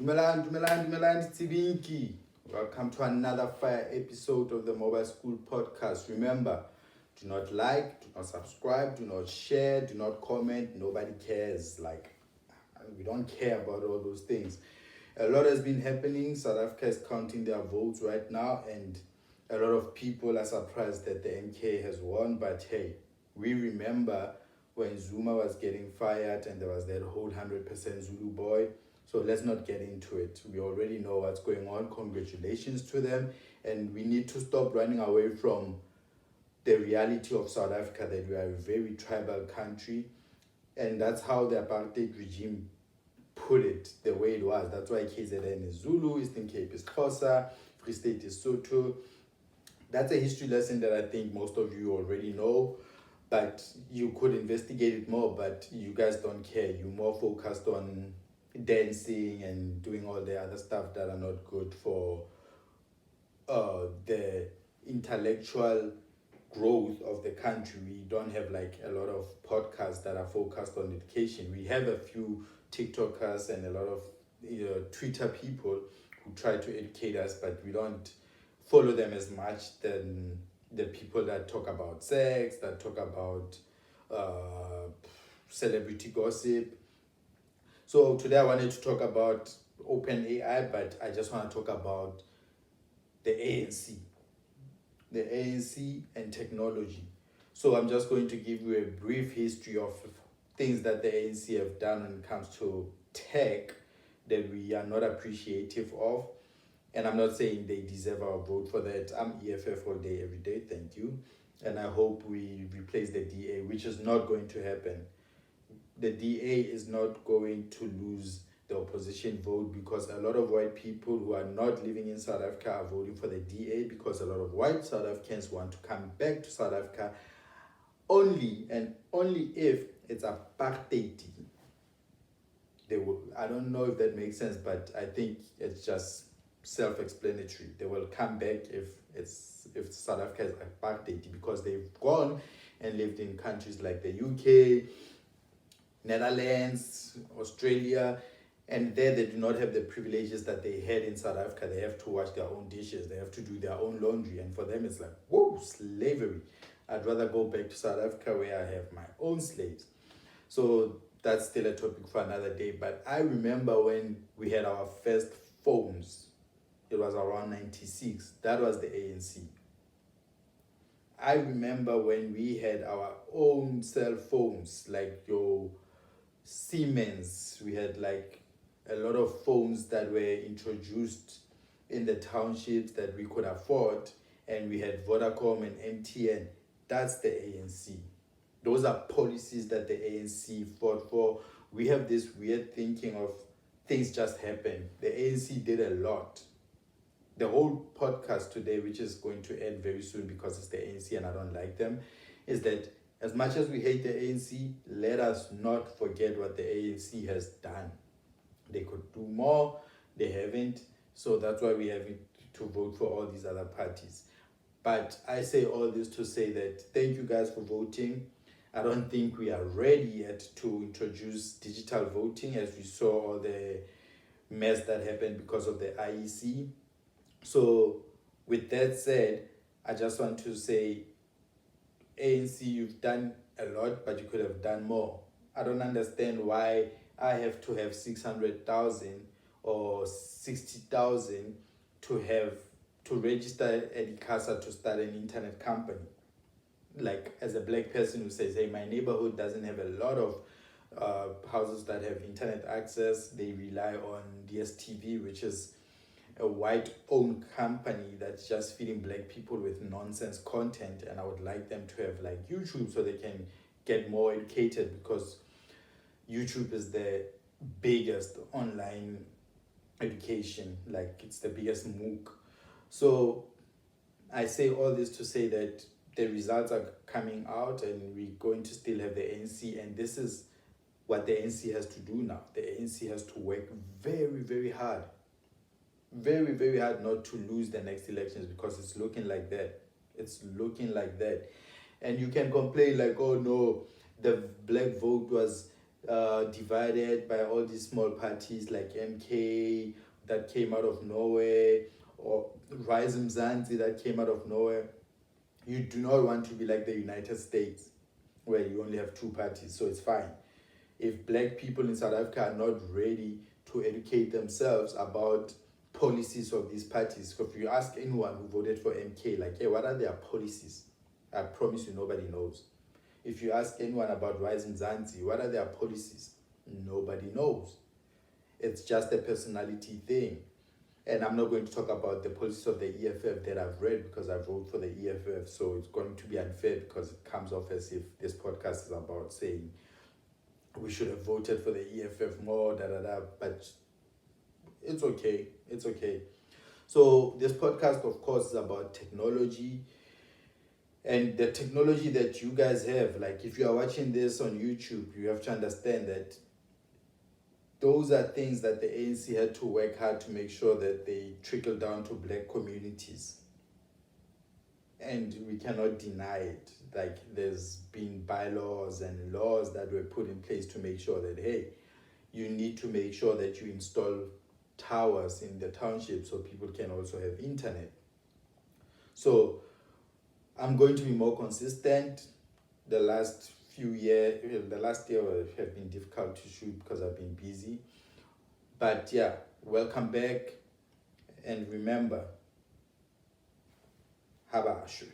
Dumelan, Tsibinki. Welcome to another fire episode of the Mobile School Podcast. Remember, do not like, do not subscribe, do not share, do not comment. Nobody cares. We don't care about all those things. A lot has been happening. South Africa is counting their votes right now, and a lot of people are surprised that the MK has won. But hey, we remember when Zuma was getting fired and there was that whole 100% Zulu boy. So let's not get into it. We already know what's going on. Congratulations to them. And we need to stop running away from the reality of South Africa, that we are a very tribal country. And that's how the apartheid regime put it, the way it was. That's why KZN is Zulu, Eastern Cape is Xhosa, Free State is Sotho. That's a history lesson that I think most of you already know, but you could investigate it more, but you guys don't care. You're more focused on dancing and doing all the other stuff that are not good for the intellectual growth of the country. We don't have like a lot of podcasts that are focused on education. We have a few TikTokers and a lot of Twitter people who try to educate us, but we don't follow them as much than the people that talk about sex, that talk about celebrity gossip. So today I wanted to talk about open AI, but I just want to talk about the ANC. The ANC and technology. So I'm just going to give you a brief history of things that the ANC have done when it comes to tech that we are not appreciative of. And I'm not saying they deserve our vote for that. I'm EFF all day, every day, thank you. And I hope we replace the DA, which is not going to happen. The DA is not going to lose the opposition vote, because a lot of white people who are not living in South Africa are voting for the DA, because a lot of white South Africans want to come back to South Africa only and only if it's apartheid. They will, I don't know if that makes sense, but I think it's just self-explanatory. They will come back if South Africa is apartheid, because they've gone and lived in countries like the UK, Netherlands, Australia, and there they do not have the privileges that they had in South Africa. They have to wash their own dishes, they have to do their own laundry, and for them it's like, whoa, slavery. I'd rather go back to South Africa where I have my own slaves. So that's still a topic for another day. But I remember when we had our first phones, it was around 96. That was the ANC. I remember when we had our own cell phones, like your Siemens. We had like a lot of phones that were introduced in the townships that we could afford, and we had Vodacom and MTN. That's the ANC. Those are policies that the ANC fought for. We have this weird thinking of things just happen. The ANC did a lot. The whole podcast today, which is going to end very soon because it's the ANC and I don't like them, is that as much as we hate the ANC, let us not forget what the ANC has done. They could do more, they haven't, so that's why we have to vote for all these other parties. But I say all this to say that thank you guys for voting. I don't think we are ready yet to introduce digital voting, as we saw all the mess that happened because of the IEC. So with that said, I just want to say, ANC, you've done a lot, but you could have done more. I don't understand why I have to have 600,000 or 60,000 to register at ICASA to start an internet company. Like, as a black person who says, hey, my neighborhood doesn't have a lot of houses that have internet access. They rely on DSTV, which is a white-owned company that's just feeding black people with nonsense content, and I would like them to have like YouTube so they can get more educated, because YouTube is the biggest online education, like it's the biggest MOOC. So I say all this to say that the results are coming out and we're going to still have the ANC, and this is what the ANC has to do now. The ANC has to work very, very hard. Very, very hard not to lose the next elections, because it's looking like that. It's looking like that. And you can complain like, oh no, the black vote was divided by all these small parties like MK that came out of nowhere, or Rise Mzansi that came out of nowhere. You do not want to be like the United States where you only have two parties, so it's fine. If black people in South Africa are not ready to educate themselves about policies of these parties, if you ask anyone who voted for MK, like, hey, what are their policies? I promise you nobody knows. If you ask anyone about Rise Mzansi, what are their policies? Nobody knows. It's just a personality thing. And I'm not going to talk about the policies of the EFF that I've read because I vote for the EFF, so it's going to be unfair because it comes off as if this podcast is about saying we should have voted for the EFF more, but it's okay. It's okay. So this podcast, of course, is about technology, and the technology that you guys have. Like, if you are watching this on YouTube, you have to understand that those are things that the ANC had to work hard to make sure that they trickle down to black communities. And we cannot deny it. Like, there's been bylaws and laws that were put in place to make sure that, hey, you need to make sure that you install towers in the township so people can also have internet. So I'm going to be more consistent. The last year have been difficult to shoot because I've been busy. But yeah, welcome back. And remember, Habashwe.